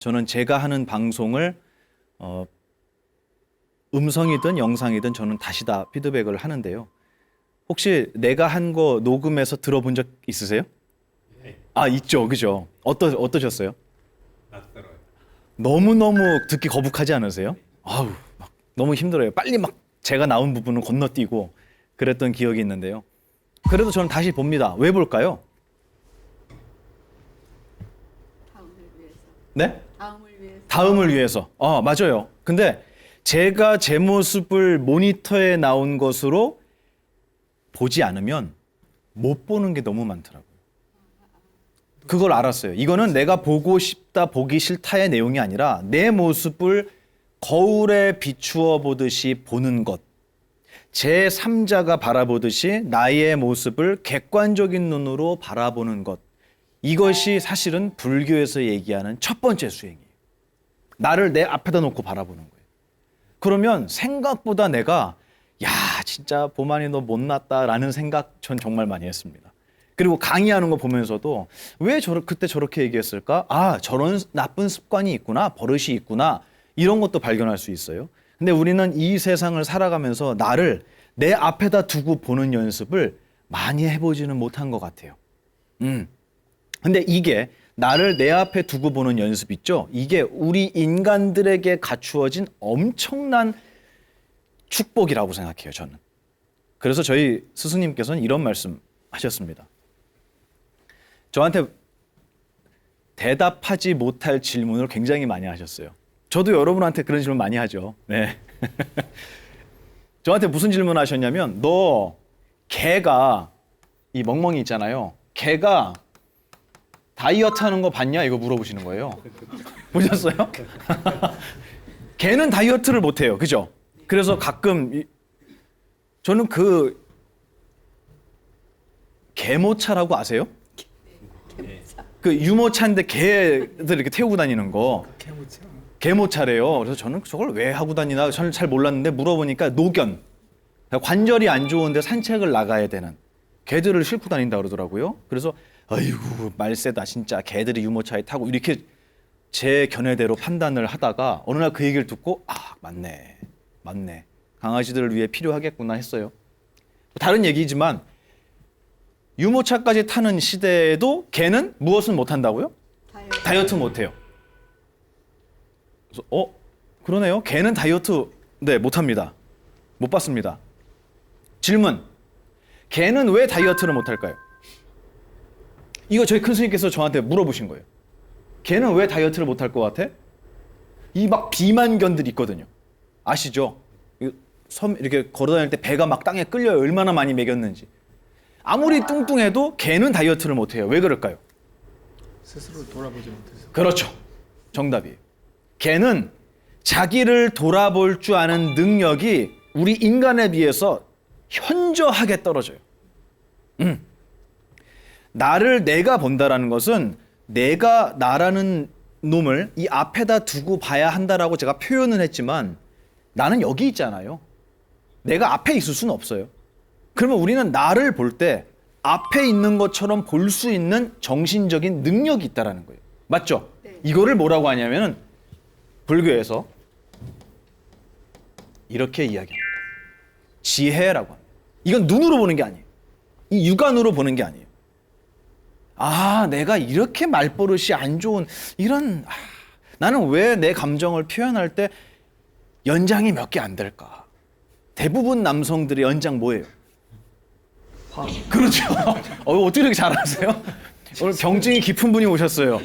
저는 제가 하는 방송을 음성이든 영상이든 저는 다시 다 피드백을 하는데요. 혹시 내가 한 거 녹음해서 들어본 적 있으세요? 네. 아, 있죠. 그죠? 어떠셨어요? 낯설어요. 너무너무 듣기 거북하지 않으세요? 아우, 막 너무 힘들어요. 빨리 막 제가 나온 부분은 건너뛰고 그랬던 기억이 있는데요. 그래도 저는 다시 봅니다. 왜 볼까요? 다음을 위해서. 네? 다음을 위해서. 다음을 위해서. 맞아요. 근데 제가 제 모습을 모니터에 나온 것으로 보지 않으면 못 보는 게 너무 많더라고요. 그걸 알았어요. 이거는 내가 보고 싶다, 보기 싫다의 내용이 아니라 내 모습을 거울에 비추어 보듯이 보는 것. 제3자가 바라보듯이 나의 모습을 객관적인 눈으로 바라보는 것. 이것이 사실은 불교에서 얘기하는 첫 번째 수행이에요. 나를 내 앞에다 놓고 바라보는 거예요. 그러면 생각보다 내가 야 진짜 보만이 너 못났다라는 생각 전 정말 많이 했습니다. 그리고 강의하는 거 보면서도 왜 그때 저렇게 얘기했을까? 아 저런 나쁜 습관이 있구나, 버릇이 있구나, 이런 것도 발견할 수 있어요. 근데 우리는 이 세상을 살아가면서 나를 내 앞에다 두고 보는 연습을 많이 해보지는 못한 것 같아요. 근데 이게 나를 내 앞에 두고 보는 연습 있죠? 이게 우리 인간들에게 갖추어진 엄청난 축복이라고 생각해요, 저는. 그래서 저희 스승님께서는 이런 말씀 하셨습니다. 저한테 대답하지 못할 질문을 굉장히 많이 하셨어요. 저도 여러분한테 그런 질문 많이 하죠. 네. 저한테 무슨 질문 하셨냐면, 너 개가, 이 멍멍이 있잖아요. 개가 다이어트 하는 거 봤냐? 이거 물어보시는 거예요. 보셨어요? 개는 다이어트를 못 해요. 그죠? 그래서 가끔 저는 그 개모차라고 아세요? 그 유모차인데 개들 이렇게 태우고 다니는 거. 개모차래요. 그래서 저는 저걸 왜 하고 다니나 저는 잘 몰랐는데 물어보니까 노견. 관절이 안 좋은데 산책을 나가야 되는 개들을 싣고 다닌다 그러더라고요. 그래서 아이고 말세다 진짜 개들이 유모차에 타고 이렇게 제 견해대로 판단을 하다가 어느 날 그 얘기를 듣고 아 맞네 강아지들을 위해 필요하겠구나 했어요. 다른 얘기지만 유모차까지 타는 시대에도 개는 무엇은 못한다고요? 다이어트 못해요. 그래서 그러네요. 개는 다이어트 네 못합니다. 못 봤습니다. 질문, 개는 왜 다이어트를 못할까요? 이거 저희 큰 스님께서 저한테 물어보신 거예요. 걔는 왜 다이어트를 못할 것 같아? 이 막 비만견들이 있거든요. 아시죠? 섬 이렇게 걸어다닐 때 배가 막 땅에 끌려요. 얼마나 많이 먹였는지. 아무리 뚱뚱해도 걔는 다이어트를 못해요. 왜 그럴까요? 스스로 돌아보지 못해서. 그렇죠. 정답이에요. 걔는 자기를 돌아볼 줄 아는 능력이 우리 인간에 비해서 현저하게 떨어져요. 나를 내가 본다라는 것은 내가 나라는 놈을 이 앞에다 두고 봐야 한다라고 제가 표현을 했지만 나는 여기 있잖아요. 내가 앞에 있을 수는 없어요. 그러면 우리는 나를 볼 때 앞에 있는 것처럼 볼 수 있는 정신적인 능력이 있다라는 거예요. 맞죠? 네. 이거를 뭐라고 하냐면은 불교에서 이렇게 이야기합니다. 지혜라고 합니다. 이건 눈으로 보는 게 아니에요. 이 육안으로 보는 게 아니에요. 아, 내가 이렇게 말버릇이 안 좋은 나는 왜 내 감정을 표현할 때 연장이 몇 개 안 될까? 대부분 남성들의 연장 뭐예요? 화. 그렇죠. 어떻게 이렇게 잘하세요? 오늘 병증이 깊은 분이 오셨어요.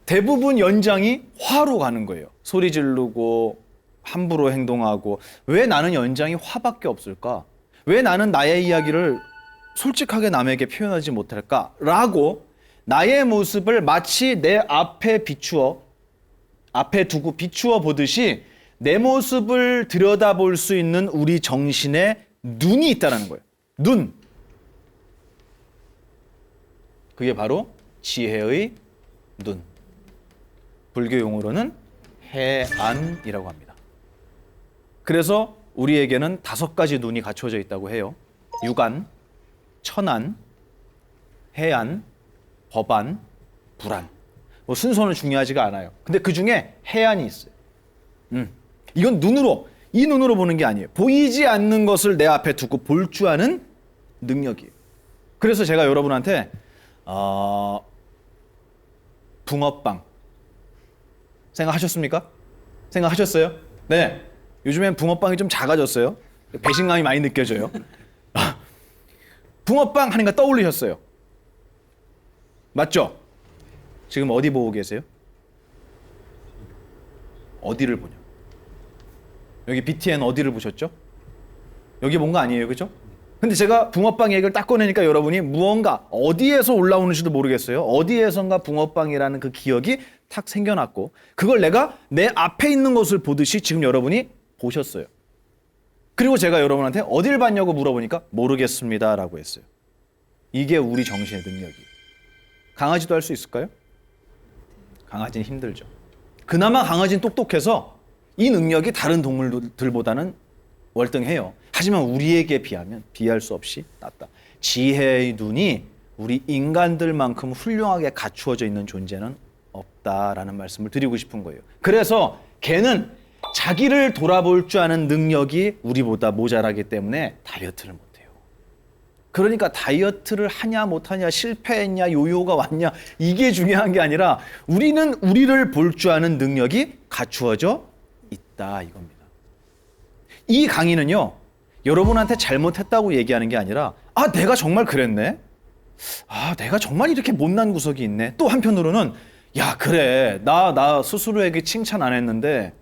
대부분 연장이 화로 가는 거예요. 소리 지르고 함부로 행동하고. 왜 나는 연장이 화밖에 없을까? 왜 나는 나의 이야기를 솔직하게 남에게 표현하지 못할까라고 나의 모습을 마치 내 앞에 두고 비추어 보듯이 내 모습을 들여다볼 수 있는 우리 정신에 눈이 있다는 거예요. 눈. 그게 바로 지혜의 눈. 불교 용어로는 해안이라고 합니다. 그래서 우리에게는 5가지 눈이 갖춰져 있다고 해요. 육안, 천안, 해안, 법안, 불안. 뭐 순서는 중요하지가 않아요. 근데 그 중에 해안이 있어요. 이건 눈으로, 이 눈으로 보는 게 아니에요. 보이지 않는 것을 내 앞에 두고 볼 줄 아는 능력이에요. 그래서 제가 여러분한테 붕어빵 생각하셨습니까? 생각하셨어요? 네. 요즘엔 붕어빵이 좀 작아졌어요. 배신감이 많이 느껴져요. 붕어빵 하니까 떠올리셨어요. 맞죠? 지금 어디 보고 계세요? 어디를 보냐? 여기 BTN 어디를 보셨죠? 여기 본 거 아니에요, 그죠? 근데 제가 붕어빵 얘기를 딱 꺼내니까 여러분이 무언가 어디에서 올라오는지도 모르겠어요. 어디에선가 붕어빵이라는 그 기억이 탁 생겨났고 그걸 내가 내 앞에 있는 것을 보듯이 지금 여러분이 보셨어요. 그리고 제가 여러분한테 어딜 봤냐고 물어보니까 모르겠습니다라고 했어요. 이게 우리 정신의 능력이에요. 강아지도 할 수 있을까요? 강아지는 힘들죠. 그나마 강아지는 똑똑해서 이 능력이 다른 동물들보다는 월등해요. 하지만 우리에게 비하면 비할 수 없이 낮다. 지혜의 눈이 우리 인간들만큼 훌륭하게 갖추어져 있는 존재는 없다라는 말씀을 드리고 싶은 거예요. 그래서 걔는 자기를 돌아볼 줄 아는 능력이 우리보다 모자라기 때문에 다이어트를 못해요. 그러니까 다이어트를 하냐 못하냐, 실패했냐, 요요가 왔냐, 이게 중요한 게 아니라 우리는 우리를 볼 줄 아는 능력이 갖추어져 있다 이겁니다. 이 강의는요, 여러분한테 잘못했다고 얘기하는 게 아니라 내가 정말 그랬네? 내가 정말 이렇게 못난 구석이 있네? 또 한편으로는 야 그래 나 스스로에게 칭찬 안 했는데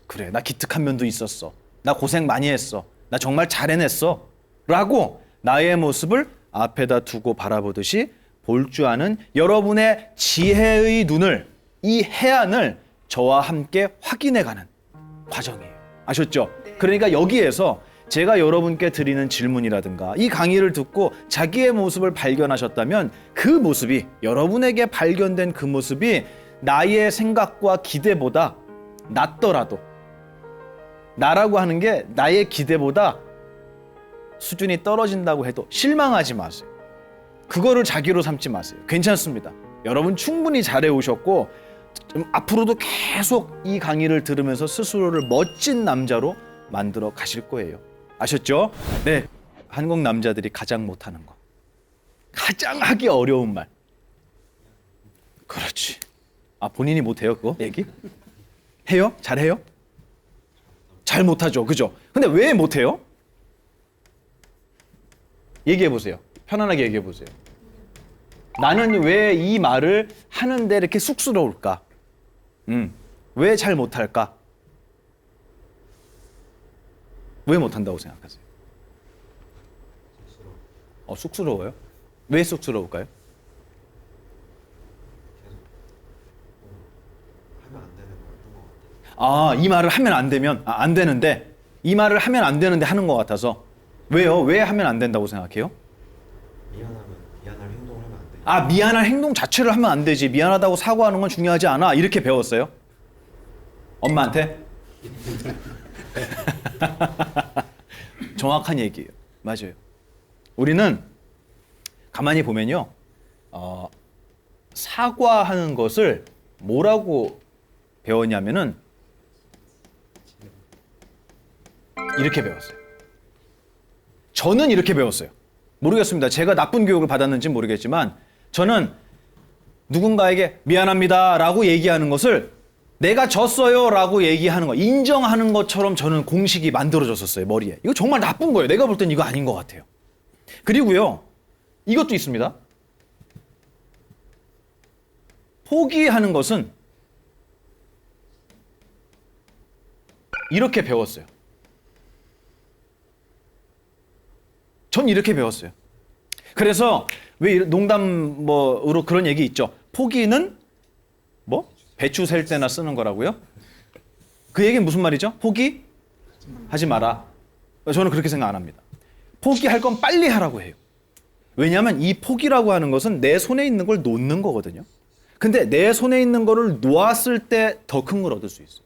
그래 나 기특한 면도 있었어. 나 고생 많이 했어. 나 정말 잘 해냈어. 라고 나의 모습을 앞에다 두고 바라보듯이 볼 줄 아는 여러분의 지혜의 눈을, 이 해안을 저와 함께 확인해가는 과정이에요. 아셨죠? 그러니까 여기에서 제가 여러분께 드리는 질문이라든가 이 강의를 듣고 자기의 모습을 발견하셨다면 그 모습이, 여러분에게 발견된 그 모습이 나의 생각과 기대보다 낮더라도, 나라고 하는 게 나의 기대보다 수준이 떨어진다고 해도 실망하지 마세요. 그거를 자기로 삼지 마세요. 괜찮습니다. 여러분 충분히 잘해 오셨고 앞으로도 계속 이 강의를 들으면서 스스로를 멋진 남자로 만들어 가실 거예요. 아셨죠? 네. 한국 남자들이 가장 못하는 거. 가장 하기 어려운 말. 그렇지. 본인이 못해요 그거 얘기? 해요? 잘해요? 잘 못하죠. 그죠? 근데 왜 못해요? 얘기해 보세요. 편안하게 얘기해 보세요. 나는 왜 이 말을 하는데 이렇게 쑥스러울까? 왜 잘 못할까? 왜 못한다고 생각하세요? 쑥스러워요? 왜 쑥스러울까요? 이 말을 하면 안 되면, 안 되는데, 이 말을 하면 안 되는데 하는 것 같아서. 왜요? 왜 하면 안 된다고 생각해요? 미안할 행동을 하면 안 돼. 미안한 행동 자체를 하면 안 되지. 미안하다고 사과하는 건 중요하지 않아. 이렇게 배웠어요? 엄마한테? 정확한 얘기예요. 맞아요. 우리는 가만히 보면요, 사과하는 것을 뭐라고 배웠냐면은 이렇게 배웠어요. 저는 이렇게 배웠어요. 모르겠습니다. 제가 나쁜 교육을 받았는지 모르겠지만 저는 누군가에게 미안합니다 라고 얘기하는 것을 내가 졌어요 라고 얘기하는 거, 인정하는 것처럼 저는 공식이 만들어졌었어요, 머리에. 이거 정말 나쁜 거예요. 내가 볼 땐 이거 아닌 것 같아요. 그리고요, 이것도 있습니다. 포기하는 것은 이렇게 배웠어요. 전 이렇게 배웠어요. 그래서 왜 농담으로 그런 얘기 있죠. 포기는 배추 셀 때나 쓰는 거라고요? 그 얘기는 무슨 말이죠? 포기하지 마라. 저는 그렇게 생각 안 합니다. 포기할 건 빨리 하라고 해요. 왜냐하면 이 포기라고 하는 것은 내 손에 있는 걸 놓는 거거든요. 근데 내 손에 있는 거를 놓았을 때 더 큰 걸 얻을 수 있어요.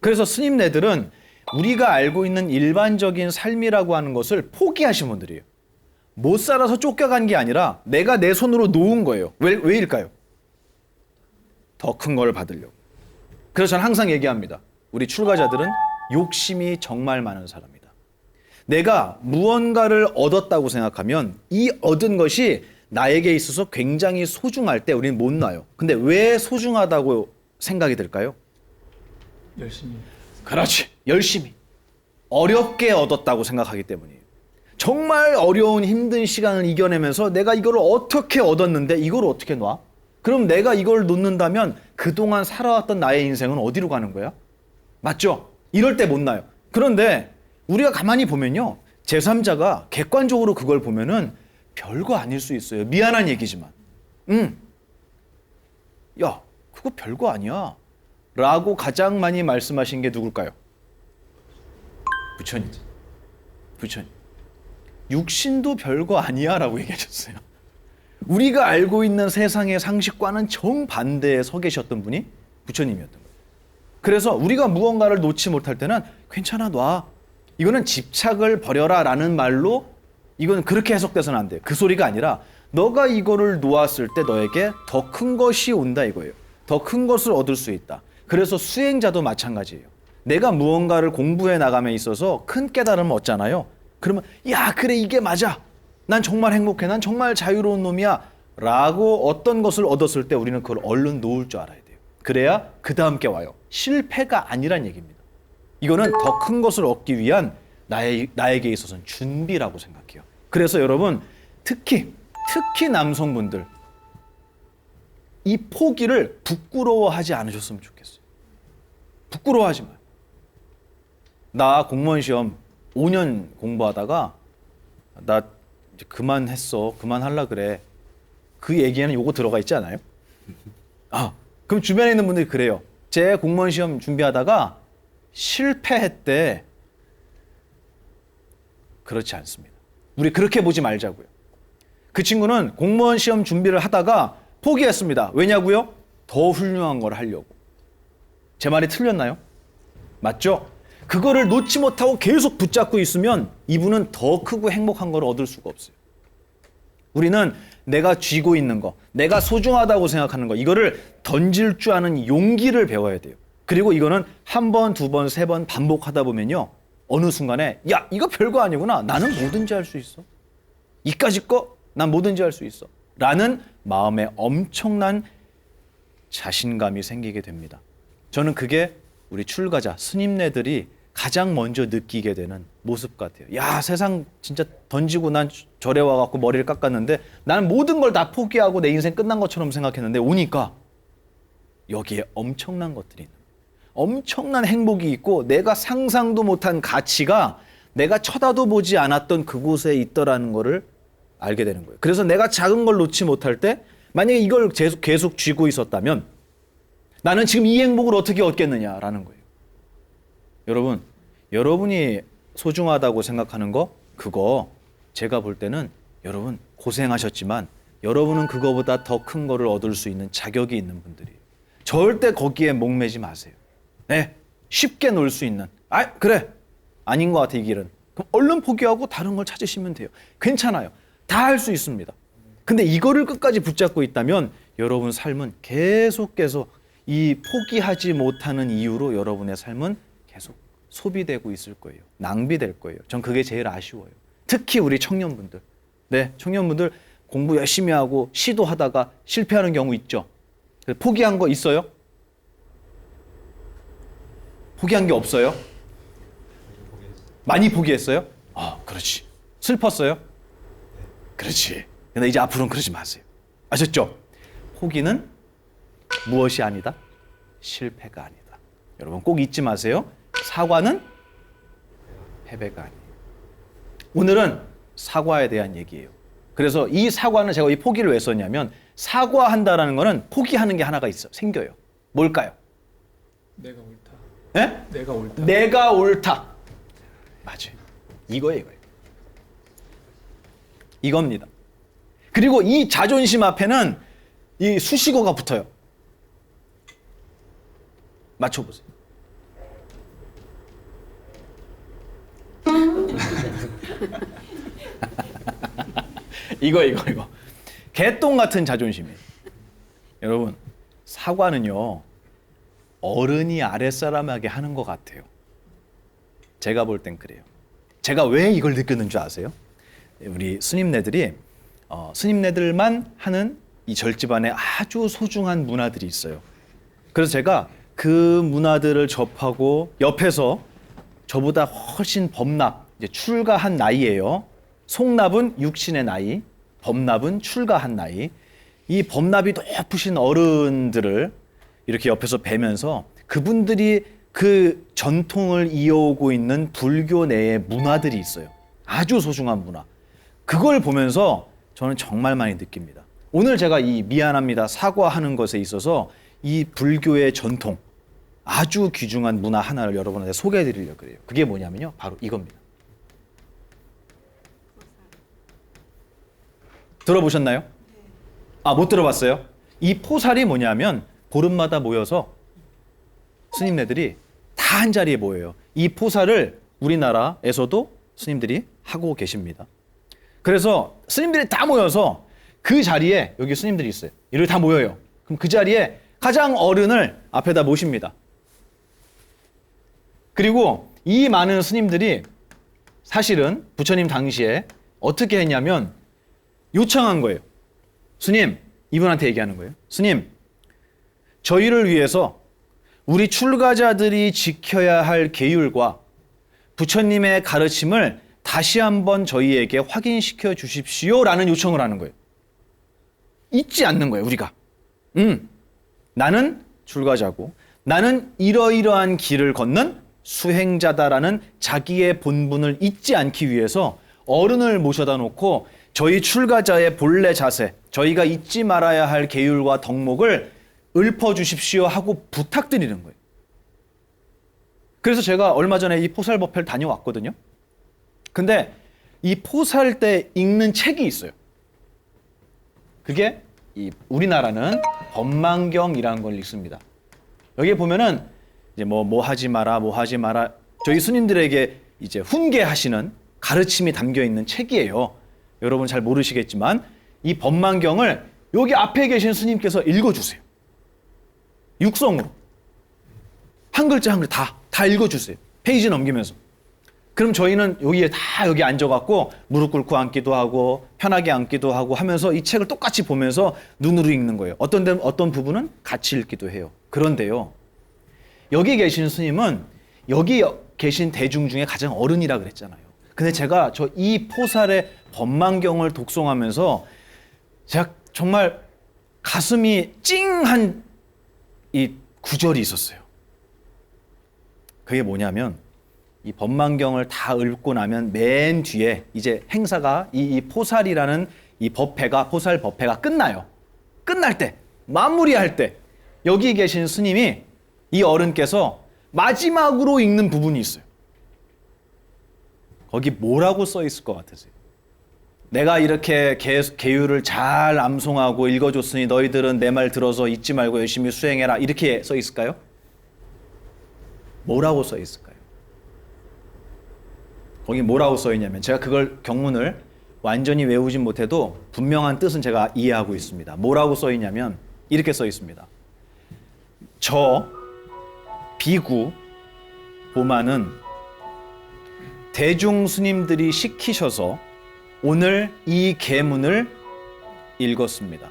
그래서 스님네들은 우리가 알고 있는 일반적인 삶이라고 하는 것을 포기하신 분들이에요. 못 살아서 쫓겨간 게 아니라 내가 내 손으로 놓은 거예요. 왜일까요? 더 큰 걸 받으려고. 그래서 저는 항상 얘기합니다. 우리 출가자들은 욕심이 정말 많은 사람이다. 내가 무언가를 얻었다고 생각하면 이 얻은 것이 나에게 있어서 굉장히 소중할 때 우리는 못 놔요. 근데 왜 소중하다고 생각이 들까요? 열심히. 그렇지. 열심히. 어렵게 얻었다고 생각하기 때문이에요. 정말 어려운 힘든 시간을 이겨내면서 내가 이걸 어떻게 얻었는데 이걸 어떻게 놔? 그럼 내가 이걸 놓는다면 그동안 살아왔던 나의 인생은 어디로 가는 거야? 맞죠? 이럴 때 못 놔요. 그런데 우리가 가만히 보면요. 제3자가 객관적으로 그걸 보면은 별거 아닐 수 있어요. 미안한 얘기지만. 야, 그거 별거 아니야. 라고 가장 많이 말씀하신 게 누굴까요? 부처님. 부처님. 육신도 별거 아니야 라고 얘기하셨어요. 우리가 알고 있는 세상의 상식과는 정반대에 서 계셨던 분이 부처님이었던 거예요. 그래서 우리가 무언가를 놓지 못할 때는 괜찮아 놔. 이거는 집착을 버려라 라는 말로 이건 그렇게 해석돼서는 안 돼요. 그 소리가 아니라 너가 이거를 놓았을 때 너에게 더 큰 것이 온다 이거예요. 더 큰 것을 얻을 수 있다. 그래서 수행자도 마찬가지예요. 내가 무언가를 공부해 나감에 있어서 큰 깨달음을 얻잖아요. 그러면 야 그래 이게 맞아. 난 정말 행복해. 난 정말 자유로운 놈이야. 라고 어떤 것을 얻었을 때 우리는 그걸 얼른 놓을 줄 알아야 돼요. 그래야 그 다음 게 와요. 실패가 아니란 얘기입니다. 이거는 더 큰 것을 얻기 위한 나에게 있어서는 준비라고 생각해요. 그래서 여러분 특히 남성분들 이 포기를 부끄러워하지 않으셨으면 좋겠어요. 부끄러워하지 마요. 나 공무원 시험 5년 공부하다가 나 이제 그만했어. 그만하려 그래. 그 얘기에는 요거 들어가 있지 않아요? 그럼 주변에 있는 분들이 그래요. 제 공무원 시험 준비하다가 실패했대. 그렇지 않습니다. 우리 그렇게 보지 말자고요. 그 친구는 공무원 시험 준비를 하다가 포기했습니다. 왜냐고요? 더 훌륭한 걸 하려고. 제 말이 틀렸나요? 맞죠? 그거를 놓지 못하고 계속 붙잡고 있으면 이분은 더 크고 행복한 걸 얻을 수가 없어요. 우리는 내가 쥐고 있는 거, 내가 소중하다고 생각하는 거, 이거를 던질 줄 아는 용기를 배워야 돼요. 그리고 이거는 한 번, 두 번, 세 번 반복하다 보면요. 어느 순간에 야 이거 별거 아니구나. 나는 뭐든지 할 수 있어. 이까짓 거 난 뭐든지 할 수 있어. 라는 마음에 엄청난 자신감이 생기게 됩니다. 저는 그게 우리 출가자, 스님네들이 가장 먼저 느끼게 되는 모습 같아요. 야 세상 진짜 던지고 난 절에 와갖고 머리를 깎았는데 나는 모든 걸 다 포기하고 내 인생 끝난 것처럼 생각했는데 오니까 여기에 엄청난 것들이 있는 거예요. 엄청난 행복이 있고 내가 상상도 못한 가치가 내가 쳐다도 보지 않았던 그곳에 있더라는 거를 알게 되는 거예요. 그래서 내가 작은 걸 놓지 못할 때 만약에 이걸 계속 쥐고 있었다면 나는 지금 이 행복을 어떻게 얻겠느냐라는 거예요. 여러분, 여러분이 소중하다고 생각하는 거 그거 제가 볼 때는 여러분 고생하셨지만 여러분은 그거보다 더 큰 거를 얻을 수 있는 자격이 있는 분들이에요. 절대 거기에 목매지 마세요. 네, 쉽게 놀 수 있는 그래 아닌 것 같아 이 길은. 그럼 얼른 포기하고 다른 걸 찾으시면 돼요. 괜찮아요. 다 할 수 있습니다. 근데 이거를 끝까지 붙잡고 있다면 여러분 삶은 계속 이 포기하지 못하는 이유로 여러분의 삶은 계속 소비되고 있을 거예요. 낭비될 거예요. 전 그게 제일 아쉬워요. 특히 우리 청년분들. 네, 청년분들 공부 열심히 하고 시도하다가 실패하는 경우 있죠. 포기한 거 있어요? 포기한 게 없어요? 많이 포기했어요? 그렇지. 슬펐어요? 그렇지. 근데 이제 앞으로는 그러지 마세요. 아셨죠? 포기는 무엇이 아니다? 실패가 아니다. 여러분 꼭 잊지 마세요. 사과는 패배가 아니에요. 오늘은 사과에 대한 얘기예요. 그래서 이 사과는 제가 이 포기를 왜 썼냐면 사과한다라는 거는 포기하는 게 하나가 생겨요. 뭘까요? 내가 옳다. 네? 내가 옳다. 내가 옳다. 맞아요. 이거예요. 이겁니다. 그리고 이 자존심 앞에는 이 수식어가 붙어요. 맞춰보세요. 이거. 개똥 같은 자존심이에요. 여러분, 사과는요, 어른이 아랫사람에게 하는 것 같아요. 제가 볼 땐 그래요. 제가 왜 이걸 느꼈는 줄 아세요? 우리 스님네들이 스님네들만 하는 이 절집안에 아주 소중한 문화들이 있어요. 그래서 제가 그 문화들을 접하고 옆에서 저보다 훨씬 범납, 이제 출가한 나이예요. 송납은 육신의 나이, 범납은 출가한 나이. 이 범납이 높으신 어른들을 이렇게 옆에서 뵈면서 그분들이 그 전통을 이어오고 있는 불교 내의 문화들이 있어요. 아주 소중한 문화. 그걸 보면서 저는 정말 많이 느낍니다. 오늘 제가 이 미안합니다, 사과하는 것에 있어서 이 불교의 전통, 아주 귀중한 문화 하나를 여러분한테 소개해 드리려고 그래요. 그게 뭐냐면요, 바로 이겁니다. 들어보셨나요? 아, 못 들어봤어요? 이 포살이 뭐냐면 보름마다 모여서 스님네들이 다 한 자리에 모여요. 이 포살을 우리나라에서도 스님들이 하고 계십니다. 그래서 스님들이 다 모여서 그 자리에, 여기 스님들이 있어요. 이렇게 다 모여요. 그럼 그 자리에 가장 어른을 앞에다 모십니다. 그리고 이 많은 스님들이 사실은 부처님 당시에 어떻게 했냐면 요청한 거예요. 스님, 이분한테 얘기하는 거예요. 스님, 저희를 위해서 우리 출가자들이 지켜야 할 계율과 부처님의 가르침을 다시 한번 저희에게 확인시켜 주십시오라는 요청을 하는 거예요. 잊지 않는 거예요, 우리가. 나는 출가자고 나는 이러이러한 길을 걷는 수행자다라는 자기의 본분을 잊지 않기 위해서 어른을 모셔다 놓고 저희 출가자의 본래 자세, 저희가 잊지 말아야 할 계율과 덕목을 읊어주십시오 하고 부탁드리는 거예요. 그래서 제가 얼마 전에 이 포살법회를 다녀왔거든요. 근데 이 포살 때 읽는 책이 있어요. 그게 우리나라는 법망경이라는 걸 읽습니다. 여기에 보면은 이제 뭐 하지 마라, 뭐 하지 마라. 저희 스님들에게 이제 훈계하시는 가르침이 담겨 있는 책이에요. 여러분 잘 모르시겠지만 이 법망경을 여기 앞에 계신 스님께서 읽어주세요. 육성으로. 한 글자 한 글자 다 읽어주세요. 페이지 넘기면서. 그럼 저희는 여기에 다 여기 앉아갖고 무릎 꿇고 앉기도 하고 편하게 앉기도 하고 하면서 이 책을 똑같이 보면서 눈으로 읽는 거예요. 어떤 부분은 같이 읽기도 해요. 그런데요, 여기 계신 스님은 여기 계신 대중 중에 가장 어른이라 그랬잖아요. 근데 제가 이 포살의 법망경을 독송하면서 제가 정말 가슴이 찡한 이 구절이 있었어요. 그게 뭐냐면 이 법망경을 다 읽고 나면 맨 뒤에 이제 행사가 이 포살이라는 이 법회가, 포살 법회가 끝나요. 끝날 때, 마무리할 때 여기 계신 스님이, 이 어른께서 마지막으로 읽는 부분이 있어요. 거기 뭐라고 써 있을 것 같으세요? 내가 이렇게 계율을 잘 암송하고 읽어줬으니 너희들은 내 말 들어서 잊지 말고 열심히 수행해라, 이렇게 써 있을까요? 뭐라고 써 있을까요? 거기 뭐라고 써 있냐면, 제가 그걸 경문을 완전히 외우진 못해도 분명한 뜻은 제가 이해하고 있습니다. 뭐라고 써 있냐면 이렇게 써 있습니다. 저 비구 보마는 대중 스님들이 시키셔서 오늘 이 계문을 읽었습니다.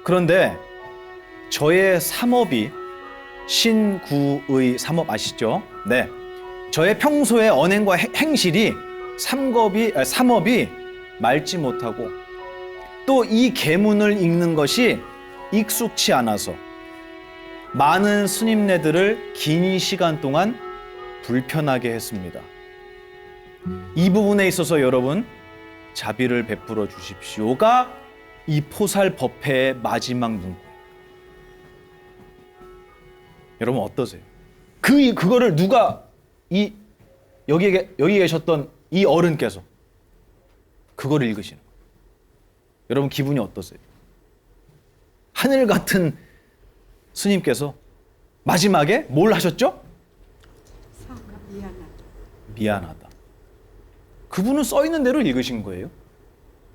그런데 저의 삼업이, 신구의 삼업 아시죠? 네. 저의 평소의 언행과 행실이 삼업이 맑지 못하고 또 이 계문을 읽는 것이 익숙치 않아서 많은 스님네들을 긴 시간 동안 불편하게 했습니다. 이 부분에 있어서 여러분 자비를 베풀어 주십시오가 이 포살 법회의 마지막 문구. 여러분 어떠세요? 그거를 누가 여기 계셨던 이 어른께서 그걸 읽으시는 거예요. 여러분 기분이 어떠세요? 하늘 같은 스님께서 마지막에 뭘 하셨죠? 사과 미안하다. 미안하다. 그분은 써 있는 대로 읽으신 거예요.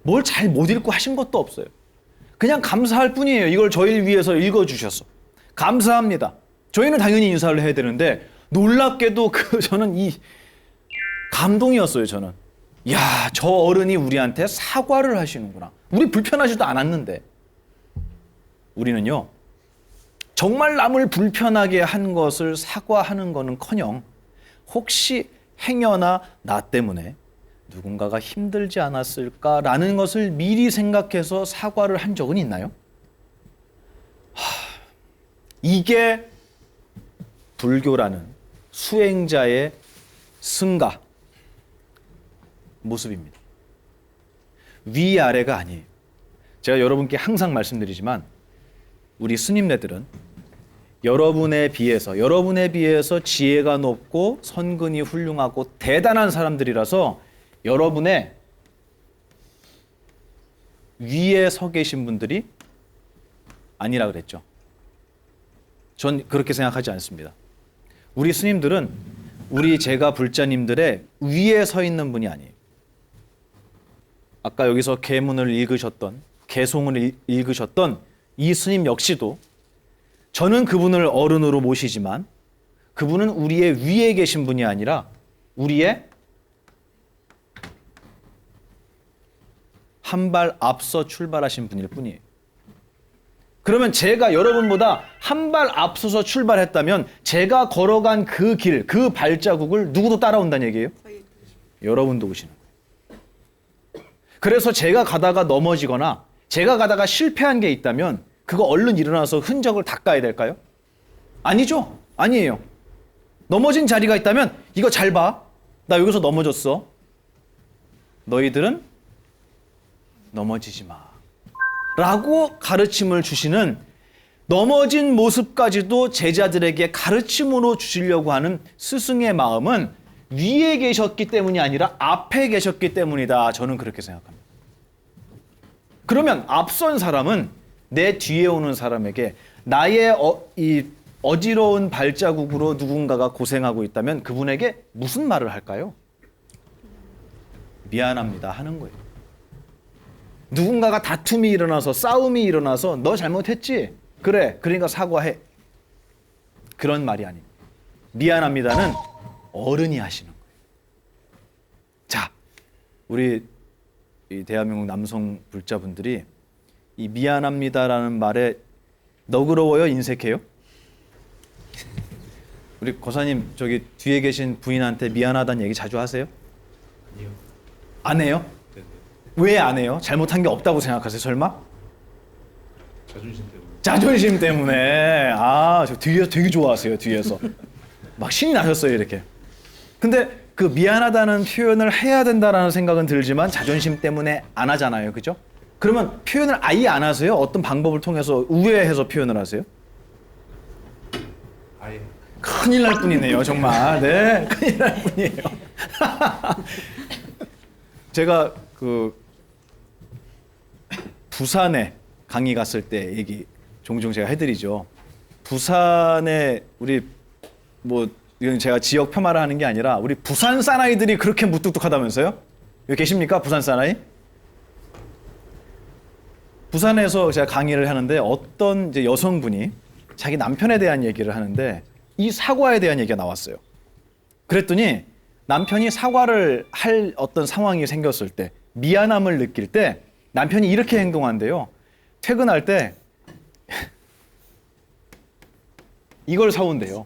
뭘 잘 못 읽고 하신 것도 없어요. 그냥 감사할 뿐이에요. 이걸 저희를 위해서 읽어주셔서. 감사합니다. 저희는 당연히 인사를 해야 되는데 놀랍게도 저는 이 감동이었어요. 저는. 야, 저 어른이 우리한테 사과를 하시는구나. 우리 불편하지도 않았는데. 우리는요. 정말 남을 불편하게 한 것을 사과하는 거는커녕 혹시 행여나 나 때문에 누군가가 힘들지 않았을까라는 것을 미리 생각해서 사과를 한 적은 있나요? 이게 불교라는 수행자의 승가 모습입니다. 위아래가 아니에요. 제가 여러분께 항상 말씀드리지만 우리 스님네들은 여러분에 비해서 지혜가 높고 선근이 훌륭하고 대단한 사람들이라서 여러분의 위에 서 계신 분들이 아니라 그랬죠. 전 그렇게 생각하지 않습니다. 우리 스님들은 우리 제가 불자님들의 위에 서 있는 분이 아니에요. 아까 여기서 계문을 읽으셨던, 계송을 읽으셨던 이 스님 역시도 저는 그분을 어른으로 모시지만 그분은 우리의 위에 계신 분이 아니라 우리의 한 발 앞서 출발하신 분일 뿐이에요. 그러면 제가 여러분보다 한 발 앞서서 출발했다면 제가 걸어간 그 길, 그 발자국을 누구도 따라온다는 얘기예요? 여러분도 오시는 거예요. 그래서 제가 가다가 넘어지거나 제가 가다가 실패한 게 있다면 그거 얼른 일어나서 흔적을 닦아야 될까요? 아니죠. 아니에요. 넘어진 자리가 있다면 이거 잘 봐. 나 여기서 넘어졌어. 너희들은 넘어지지 마. 라고 가르침을 주시는 넘어진 모습까지도 제자들에게 가르침으로 주시려고 하는 스승의 마음은 위에 계셨기 때문이 아니라 앞에 계셨기 때문이다. 저는 그렇게 생각합니다. 그러면 앞선 사람은 내 뒤에 오는 사람에게 나의 이 어지러운 발자국으로 누군가가 고생하고 있다면 그분에게 무슨 말을 할까요? 미안합니다 하는 거예요. 누군가가 다툼이 일어나서 싸움이 일어나서 너 잘못했지? 그래, 그러니까 사과해. 그런 말이 아닙니다. 미안합니다는 어른이 하시는 거예요. 자, 우리 이 대한민국 남성 불자분들이 이 미안합니다라는 말에 너그러워요? 인색해요? 우리 고사님 저기 뒤에 계신 부인한테 미안하다는 얘기 자주 하세요? 아니요. 안 해요? 네네. 왜 안 해요? 잘못한 게 없다고 생각하세요? 설마? 자존심 때문에. 자존심 때문에. 아, 저 뒤에서 되게 좋아하세요. 뒤에서 막 신이 나셨어요 이렇게. 근데 그 미안하다는 표현을 해야 된다라는 생각은 들지만 자존심 때문에 안 하잖아요, 그죠? 그러면 표현을 아예 안 하세요? 어떤 방법을 통해서 우회해서 표현을 하세요? 아예. 큰일 날 뿐이네요, 정말. 네, 큰일 날 뿐이에요. 제가 그 부산에 강의 갔을 때 얘기 종종 제가 해드리죠. 부산에 우리 뭐 이건 제가 지역 폄하를 하는 게 아니라 우리 부산 사나이들이 그렇게 무뚝뚝하다면서요? 여기 계십니까? 부산 사나이? 부산에서 제가 강의를 하는데 어떤 이제 여성분이 자기 남편에 대한 얘기를 하는데 이 사과에 대한 얘기가 나왔어요. 그랬더니 남편이 사과를 할 어떤 상황이 생겼을 때 미안함을 느낄 때 남편이 이렇게 행동한대요. 퇴근할 때 이걸 사온대요.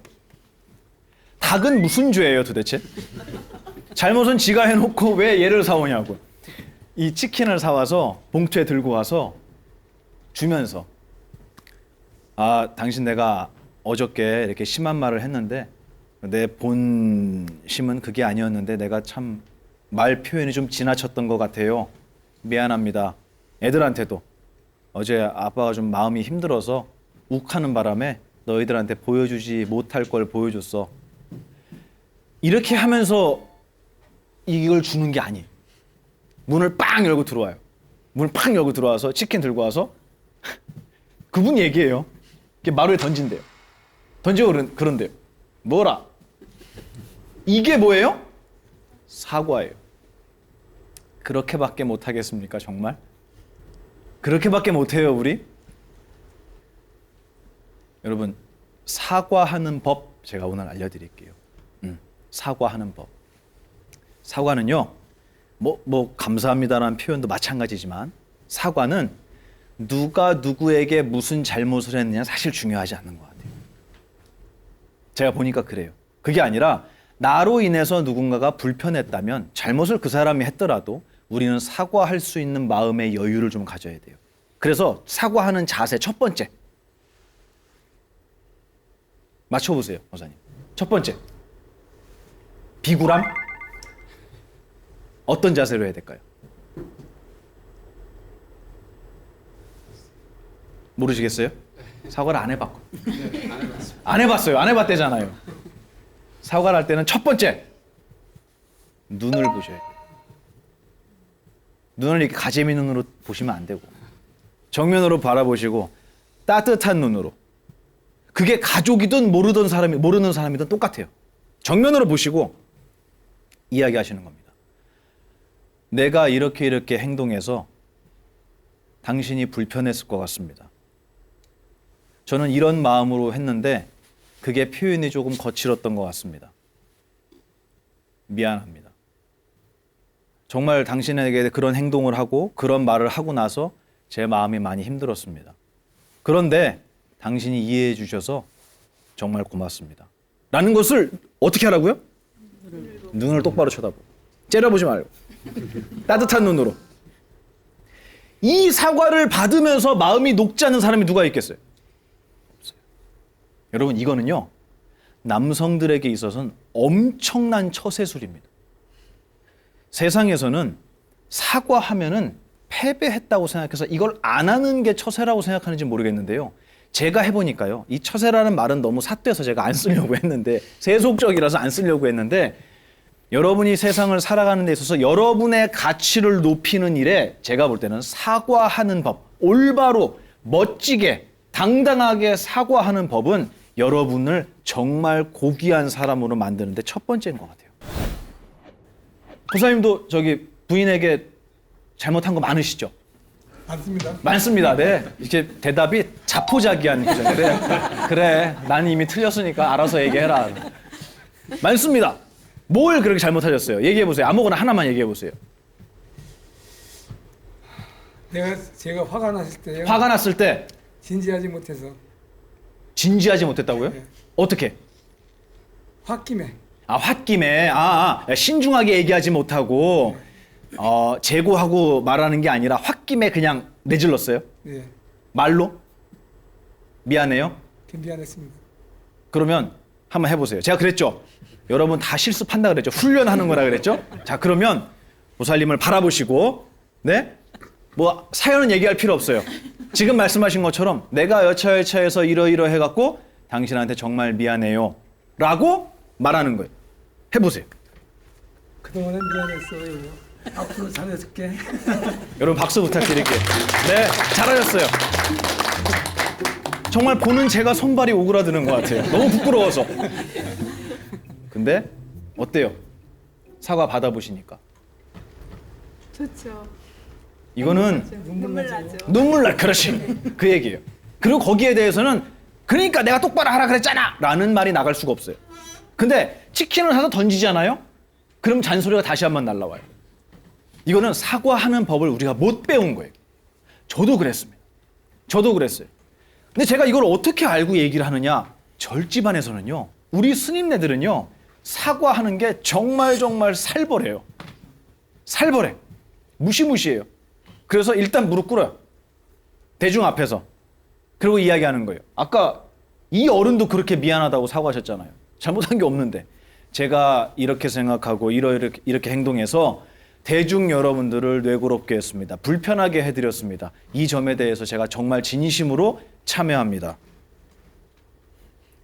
닭은 무슨 죄예요 도대체? 잘못은 지가 해놓고 왜 얘를 사오냐고. 이 치킨을 사와서 봉투에 들고 와서 주면서 아 당신 내가 어저께 이렇게 심한 말을 했는데 내 본심은 그게 아니었는데 내가 참 말 표현이 좀 지나쳤던 것 같아요. 미안합니다. 애들한테도 어제 아빠가 좀 마음이 힘들어서 욱하는 바람에 너희들한테 보여주지 못할 걸 보여줬어. 이렇게 하면서 이걸 주는 게 아니에요. 문을 빵 열고 들어와요. 문을 팍 열고 들어와서 치킨 들고 와서 그분 얘기해요. 마루에 던진대요. 던지고 그런대요. 뭐라? 이게 뭐예요? 사과예요. 그렇게밖에 못하겠습니까 정말? 그렇게밖에 못해요, 우리? 여러분, 사과하는 법 제가 오늘 알려드릴게요. 사과하는 법. 사과는요, 감사합니다라는 표현도 마찬가지지만 사과는 누가 누구에게 무슨 잘못을 했느냐 사실 중요하지 않는 것 같아요. 제가 보니까 그래요. 그게 아니라 나로 인해서 누군가가 불편했다면 잘못을 그 사람이 했더라도 우리는 사과할 수 있는 마음의 여유를 좀 가져야 돼요. 그래서 사과하는 자세 첫 번째. 맞춰보세요, 목사님. 첫 번째. 비굴함? 어떤 자세로 해야 될까요? 모르시겠어요? 사과를 안 해봤고. 안 해봤어요. 안 해봤대잖아요. 사과를 할 때는 첫 번째, 눈을 보셔야 돼요. 눈을 이렇게 가재미 눈으로 보시면 안 되고 정면으로 바라보시고 따뜻한 눈으로. 그게 가족이든 모르는 사람이든 똑같아요. 정면으로 보시고 이야기하시는 겁니다. 내가 이렇게 행동해서 당신이 불편했을 것 같습니다. 저는 이런 마음으로 했는데 그게 표현이 조금 거칠었던 것 같습니다. 미안합니다. 정말 당신에게 그런 행동을 하고 그런 말을 하고 나서 제 마음이 많이 힘들었습니다. 그런데 당신이 이해해 주셔서 정말 고맙습니다. 라는 것을 어떻게 하라고요? 눈을 똑바로 쳐다보고 째려보지 말고 따뜻한 눈으로. 이 사과를 받으면서 마음이 녹지 않는 사람이 누가 있겠어요? 없어요. 여러분, 이거는요 남성들에게 있어서는 엄청난 처세술입니다. 세상에서는 사과하면은 패배했다고 생각해서 이걸 안 하는 게 처세라고 생각하는지 모르겠는데요. 제가 해보니까요, 이 처세라는 말은 너무 삿돼서 제가 안 쓰려고 했는데, 세속적이라서 안 쓰려고 했는데, 여러분이 세상을 살아가는 데 있어서 여러분의 가치를 높이는 일에 제가 볼 때는 사과하는 법, 올바로 멋지게 당당하게 사과하는 법은 여러분을 정말 고귀한 사람으로 만드는 데 첫 번째인 것 같아요. 목사님도 저기 부인에게 잘못한 거 많으시죠? 많습니다. 많습니다. 네. 이렇게 대답이 자포자기한 거죠. 그래. 난 이미 틀렸으니까 알아서 얘기해라. 많습니다. 뭘 그렇게 잘못하셨어요? 얘기해보세요. 아무거나 하나만 얘기해보세요. 제가 화가 났을 때요. 화가 났을 때 진지하지 못해서. 진지하지 못했다고요? 네. 어떻게? 홧김에. 홧김에. 신중하게 얘기하지 못하고 재고하고 말하는 게 아니라 홧김에 그냥 내질렀어요? 네. 말로? 미안해요? 미안했습니다. 그러면 한번 해보세요. 제가 그랬죠? 여러분 다 실습한다 그랬죠? 훈련하는 거라 그랬죠? 자, 그러면 보살님을 바라보시고, 네? 뭐 사연은 얘기할 필요 없어요. 지금 말씀하신 것처럼 내가 여차여차해서 이러이러해갖고 당신한테 정말 미안해요 라고 말하는 거예요. 해보세요. 그동안에 미안했어요. 앞으로 잘해줄게. 여러분 박수 부탁드릴게요. 네, 잘하셨어요. 정말 보는 제가 손발이 오그라드는 것 같아요. 너무 부끄러워서. 근데 어때요? 사과 받아보시니까. 좋죠. 이거는 눈물 나죠. 눈물 날, 그렇지. 그 얘기예요. 그리고 거기에 대해서는 그러니까 내가 똑바로 하라 그랬잖아 라는 말이 나갈 수가 없어요. 근데 치킨을 사서 던지잖아요? 그럼 잔소리가 다시 한번 날라와요. 이거는 사과하는 법을 우리가 못 배운 거예요. 저도 그랬습니다. 저도 그랬어요. 근데 제가 이걸 어떻게 알고 얘기를 하느냐? 절집안에서는요, 우리 스님네들은요, 사과하는 게 정말 살벌해요. 살벌해. 무시무시해요. 그래서 일단 무릎 꿇어요. 대중 앞에서. 그리고 이야기하는 거예요. 아까 이 어른도 그렇게 미안하다고 사과하셨잖아요. 잘못한 게 없는데. 제가 이렇게 생각하고 이렇게 행동해서 대중 여러분들을 뇌고롭게 했습니다. 불편하게 해드렸습니다. 이 점에 대해서 제가 정말 진심으로 참여합니다.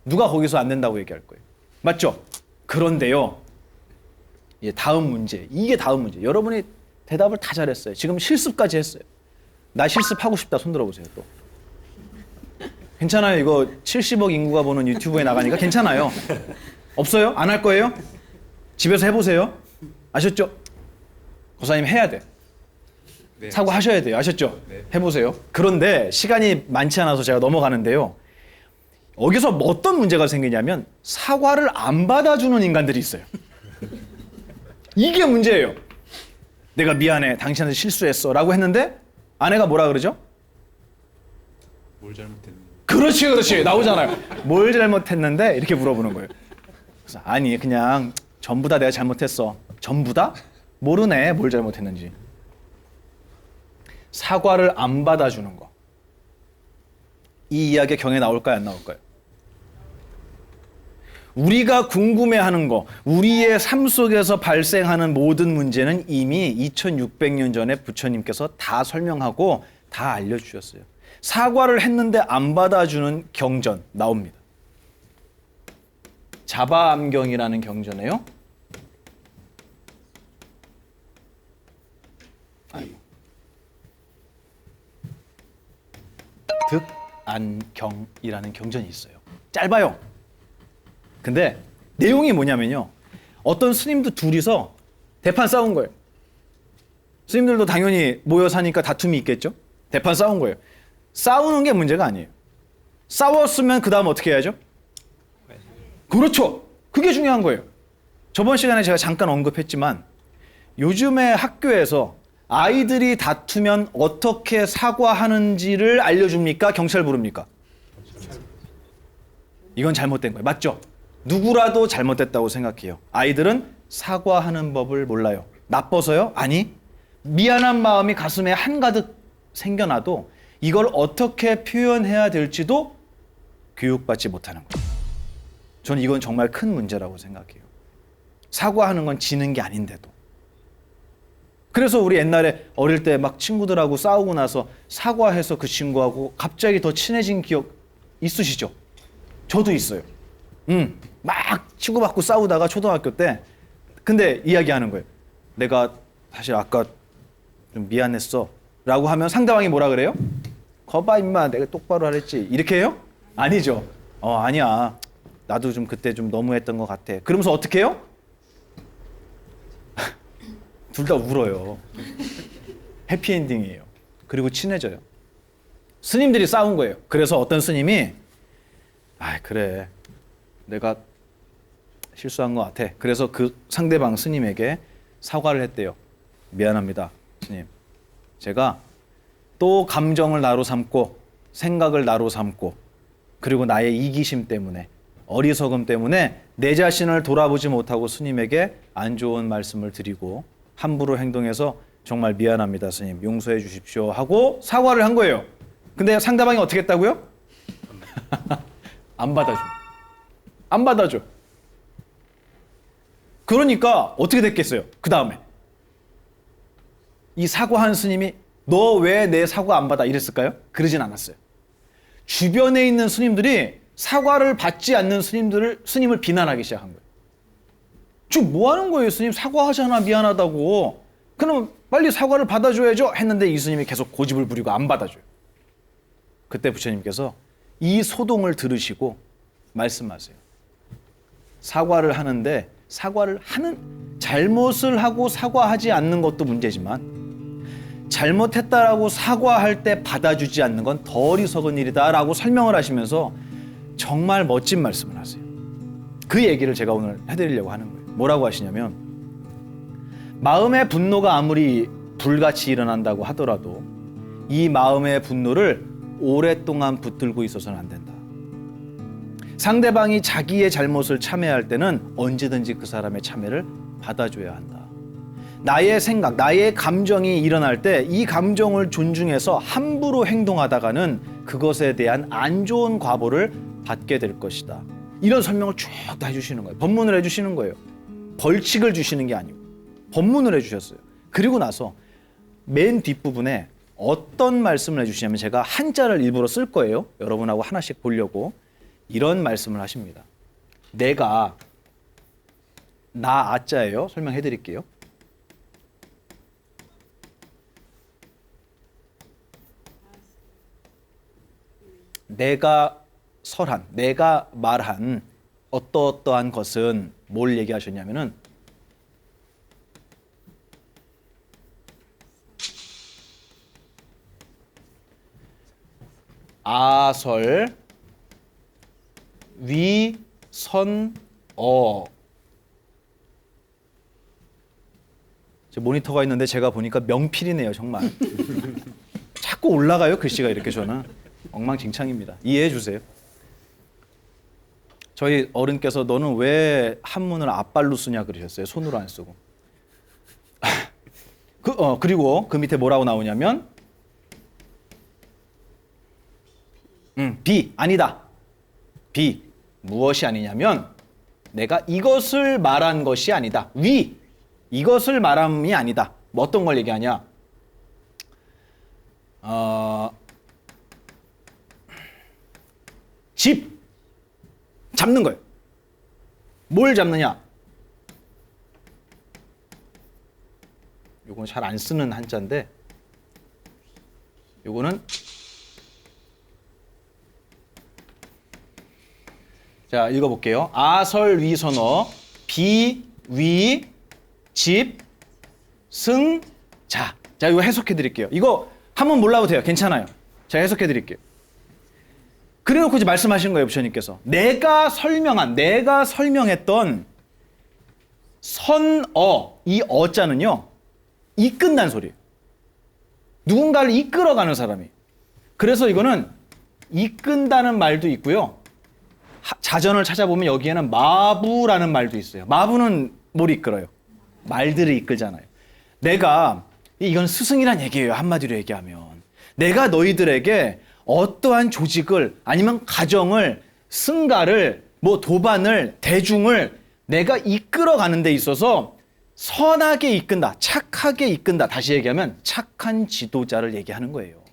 누가 거기서 안 된다고 얘기할 거예요? 맞죠? 그런데요, 다음 문제. 이게 다음 문제. 여러분이 대답을 다 잘했어요. 지금 실습까지 했어요. 나 실습하고 싶다. 손 들어보세요. 또. 괜찮아요. 이거 70억 인구가 보는 유튜브에 나가니까 괜찮아요. 없어요? 안 할 거예요? 집에서 해보세요. 아셨죠? 고사님 해야 돼. 네. 사과하셔야 돼요. 아셨죠? 네. 해보세요. 그런데 시간이 많지 않아서 제가 넘어가는데요. 여기서 어떤 문제가 생기냐면 사과를 안 받아주는 인간들이 있어요. 이게 문제예요. 내가 미안해, 당신한테 실수했어 라고 했는데 아내가 뭐라 그러죠? 뭘 잘못했는지. 그렇지 나오잖아요. 뭘 잘못했는데 이렇게 물어보는 거예요. 그래서 아니 그냥 전부 다 내가 잘못했어. 전부 다? 모르네 뭘 잘못했는지. 사과를 안 받아주는 거. 이 이야기 경에 나올까요 안 나올까요? 우리가 궁금해하는 거, 우리의 삶 속에서 발생하는 모든 문제는 이미 2600년 전에 부처님께서 다 설명하고 다 알려주셨어요. 사과를 했는데 안 받아주는 경전 나옵니다. 자바암경이라는 경전에요. 득안경이라는 경전이 있어요. 짧아요. 근데 내용이 뭐냐면요. 어떤 스님도 둘이서 대판 싸운 거예요. 스님들도 당연히 모여 사니까 다툼이 있겠죠. 대판 싸운 거예요. 싸우는 게 문제가 아니에요. 싸웠으면 그 다음 어떻게 해야죠? 그렇죠. 그게 중요한 거예요. 저번 시간에 제가 잠깐 언급했지만 요즘에 학교에서 아이들이 다투면 어떻게 사과하는지를 알려줍니까? 경찰 부릅니까? 이건 잘못된 거예요. 맞죠? 누구라도 잘못됐다고 생각해요. 아이들은 사과하는 법을 몰라요. 나빠서요? 아니. 미안한 마음이 가슴에 한가득 생겨나도 이걸 어떻게 표현해야 될지도 교육받지 못하는 거예요. 저는 이건 정말 큰 문제라고 생각해요. 사과하는 건 지는 게 아닌데도. 그래서 우리 옛날에 어릴 때 막 친구들하고 싸우고 나서 사과해서 그 친구하고 갑자기 더 친해진 기억 있으시죠? 저도 있어요. 막 치고받고 싸우다가 초등학교 때 근데 이야기하는 거예요. 내가 사실 아까 좀 미안했어 라고 하면 상대방이 뭐라 그래요? 거봐 임마 내가 똑바로 하랬지 이렇게 해요? 아니죠. 아니야 나도 좀 그때 좀 너무했던 것 같아. 그러면서 어떻게 해요? 둘 다 울어요. 해피엔딩이에요. 그리고 친해져요. 스님들이 싸운 거예요. 그래서 어떤 스님이 그래 내가 실수한 것 같아. 그래서 그 상대방 스님에게 사과를 했대요. 미안합니다 스님. 제가 또 감정을 나로 삼고 생각을 나로 삼고 그리고 나의 이기심 때문에 어리석음 때문에 내 자신을 돌아보지 못하고 스님에게 안 좋은 말씀을 드리고 함부로 행동해서 정말 미안합니다 스님 용서해 주십시오 하고 사과를 한 거예요. 근데 상대방이 어떻게 했다고요? 안 받아줘. 안 받아줘. 그러니까 어떻게 됐겠어요? 그 다음에 이 사과한 스님이 너 왜 내 사과 안 받아 이랬을까요? 그러진 않았어요. 주변에 있는 스님들이 사과를 받지 않는 스님을 비난하기 시작한 거예요. 지금 뭐 하는 거예요 스님? 사과하잖아 미안하다고. 그럼 빨리 사과를 받아줘야죠 했는데 이 스님이 계속 고집을 부리고 안 받아줘요. 그때 부처님께서 이 소동을 들으시고 말씀하세요. 사과를 하는데 잘못을 하고 사과하지 않는 것도 문제지만 잘못했다라고 사과할 때 받아주지 않는 건 더 어리석은 일이다라고 설명을 하시면서 정말 멋진 말씀을 하세요. 그 얘기를 제가 오늘 해드리려고 하는 거예요. 뭐라고 하시냐면 마음의 분노가 아무리 불같이 일어난다고 하더라도 이 마음의 분노를 오랫동안 붙들고 있어서는 안 된다. 상대방이 자기의 잘못을 참회할 때는 언제든지 그 사람의 참회를 받아줘야 한다. 나의 생각, 나의 감정이 일어날 때 이 감정을 존중해서 함부로 행동하다가는 그것에 대한 안 좋은 과보를 받게 될 것이다. 이런 설명을 쭉 다 해주시는 거예요. 법문을 해주시는 거예요. 벌칙을 주시는 게 아니고 법문을 해주셨어요. 그리고 나서 맨 뒷부분에 어떤 말씀을 해주시냐면 제가 한자를 일부러 쓸 거예요. 여러분하고 하나씩 보려고. 이런 말씀을 하십니다. 내가 나 아자예요. 설명해 드릴게요. 내가 설한, 내가 말한 어떠어떠한 것은 뭘 얘기하셨냐면은 아설 위선어. 제 모니터가 있는데 제가 보니까 명필이네요, 정말. 자꾸 올라가요, 글씨가 이렇게. 저는 엉망진창입니다. 이해해 주세요. 저희 어른께서 너는 왜 한문을 앞발로 쓰냐 그러셨어요. 손으로 안 쓰고. 그리고 그 밑에 뭐라고 나오냐면 비 아니다. 비 무엇이 아니냐면 내가 이것을 말한 것이 아니다. 위 이것을 말함이 아니다. 뭐 어떤 걸 얘기하냐? 집 잡는 거예요. 뭘 잡느냐? 요건 잘 안 쓰는 한자인데 요거는 자 읽어볼게요. 아설위선어 비위 집 승자. 자 이거 해석해 드릴게요. 이거 한번 몰라도 돼요. 괜찮아요. 제가 해석해 드릴게요. 그래놓고 이제 말씀하신 거예요, 부처님께서. 내가 설명했던 선어, 이 어자는요, 이끈다는 소리예요. 누군가를 이끌어가는 사람이. 그래서 이거는 이끈다는 말도 있고요. 자전을 찾아보면 여기에는 마부라는 말도 있어요. 마부는 뭘 이끌어요? 말들을 이끌잖아요. 이건 스승이란 얘기예요, 한마디로 얘기하면. 내가 너희들에게 어떠한 조직을 아니면 가정을 승가를 뭐 도반을 대중을 내가 이끌어가는 데 있어서 선하게 이끈다, 착하게 이끈다. 다시 얘기하면 착한 지도자를 얘기하는 거예요.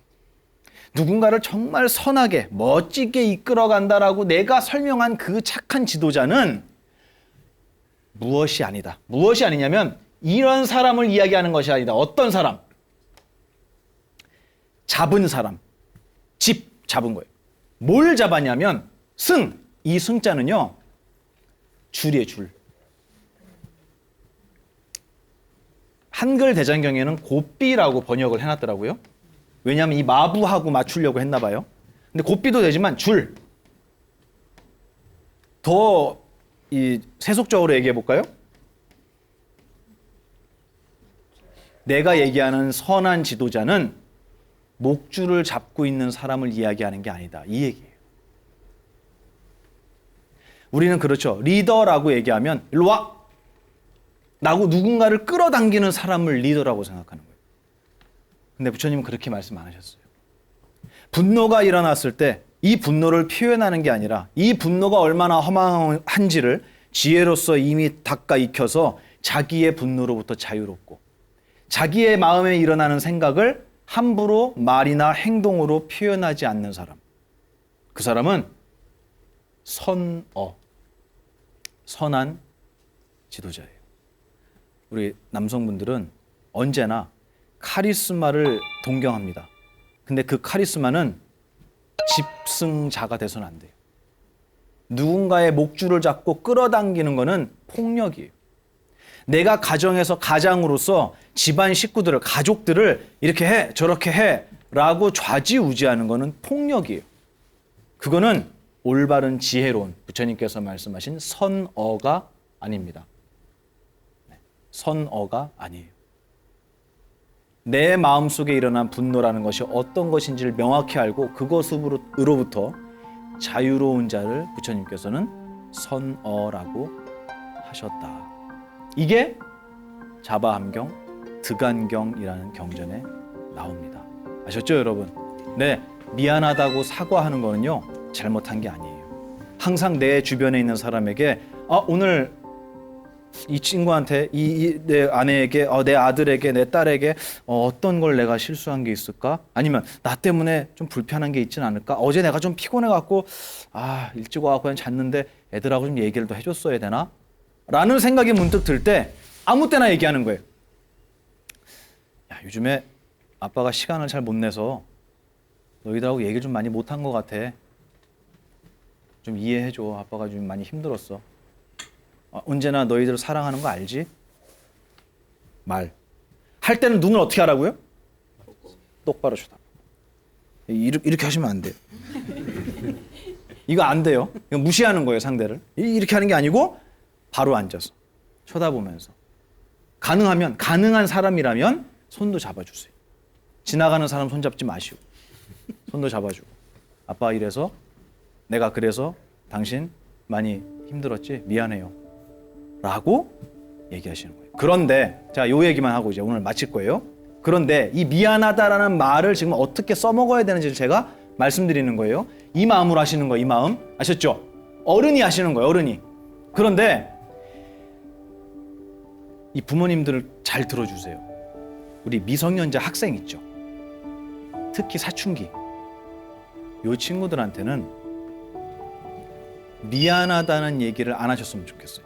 누군가를 정말 선하게 멋지게 이끌어간다라고 내가 설명한 그 착한 지도자는 무엇이 아니다. 무엇이 아니냐면 이런 사람을 이야기하는 것이 아니다. 어떤 사람? 잡은 사람. 집 잡은 거예요. 뭘 잡았냐면 승. 이 승자는요. 줄이에요, 줄. 한글 대장경에는 고삐라고 번역을 해놨더라고요. 왜냐하면 이 마부하고 맞추려고 했나 봐요. 근데 고삐도 되지만 줄. 더 이 세속적으로 얘기해 볼까요? 내가 얘기하는 선한 지도자는 목줄을 잡고 있는 사람을 이야기하는 게 아니다. 이 얘기예요. 우리는 그렇죠. 리더라고 얘기하면 일로 와! 라고 누군가를 끌어당기는 사람을 리더라고 생각하는 거예요. 근데 부처님은 그렇게 말씀 안 하셨어요. 분노가 일어났을 때 이 분노를 표현하는 게 아니라 이 분노가 얼마나 허망한지를 지혜로서 이미 닦아 익혀서 자기의 분노로부터 자유롭고 자기의 마음에 일어나는 생각을 함부로 말이나 행동으로 표현하지 않는 사람. 그 사람은 선한 지도자예요. 우리 남성분들은 언제나 카리스마를 동경합니다. 근데 그 카리스마는 집승자가 돼서는 안 돼요. 누군가의 목줄을 잡고 끌어당기는 거는 폭력이에요. 내가 가정에서 가장으로서 집안 식구들을, 가족들을 이렇게 해, 저렇게 해 라고 좌지우지하는 거는 폭력이에요. 그거는 올바른 지혜로운 부처님께서 말씀하신 선어가 아닙니다. 선어가 아니에요. 내 마음속에 일어난 분노라는 것이 어떤 것인지를 명확히 알고 그것으로부터 자유로운 자를 부처님께서는 선어라고 하셨다. 이게 자바함경, 득안경이라는 경전에 나옵니다. 아셨죠, 여러분? 네, 미안하다고 사과하는 거는요, 잘못한 게 아니에요. 항상 내 주변에 있는 사람에게 오늘 이 친구한테, 내 아내에게, 내 아들에게, 내 딸에게 어떤 걸 내가 실수한 게 있을까? 아니면 나 때문에 좀 불편한 게 있지는 않을까? 어제 내가 좀 피곤해갖고 일찍 와갖고 그냥 잤는데 애들하고 좀 얘기를 더 해줬어야 되나? 라는 생각이 문득 들 때 아무 때나 얘기하는 거예요. 야, 요즘에 아빠가 시간을 잘 못 내서 너희들하고 얘기를 좀 많이 못한 것 같아. 좀 이해해줘. 아빠가 좀 많이 힘들었어. 언제나 너희들을 사랑하는 거 알지? 말. 할 때는 눈을 어떻게 하라고요? 똑바로 쳐다. 이렇게 하시면 안 돼요. 이거 안 돼요. 이거 무시하는 거예요, 상대를. 이렇게 하는 게 아니고 바로 앉아서 쳐다보면서 가능하면 가능한 사람이라면 손도 잡아주세요. 지나가는 사람 손 잡지 마시고 손도 잡아주고 아빠 이래서 내가 그래서 당신 많이 힘들었지? 미안해요. 라고 얘기하시는 거예요. 그런데 자, 요 얘기만 하고 이제 오늘 마칠 거예요. 그런데 이 미안하다라는 말을 지금 어떻게 써먹어야 되는지를 제가 말씀드리는 거예요. 이 마음으로 하시는 거예요. 이 마음. 아셨죠? 어른이 하시는 거예요. 어른이. 그런데 이 부모님들을 잘 들어주세요. 우리 미성년자 학생 있죠? 특히 사춘기. 요 친구들한테는 미안하다는 얘기를 안 하셨으면 좋겠어요.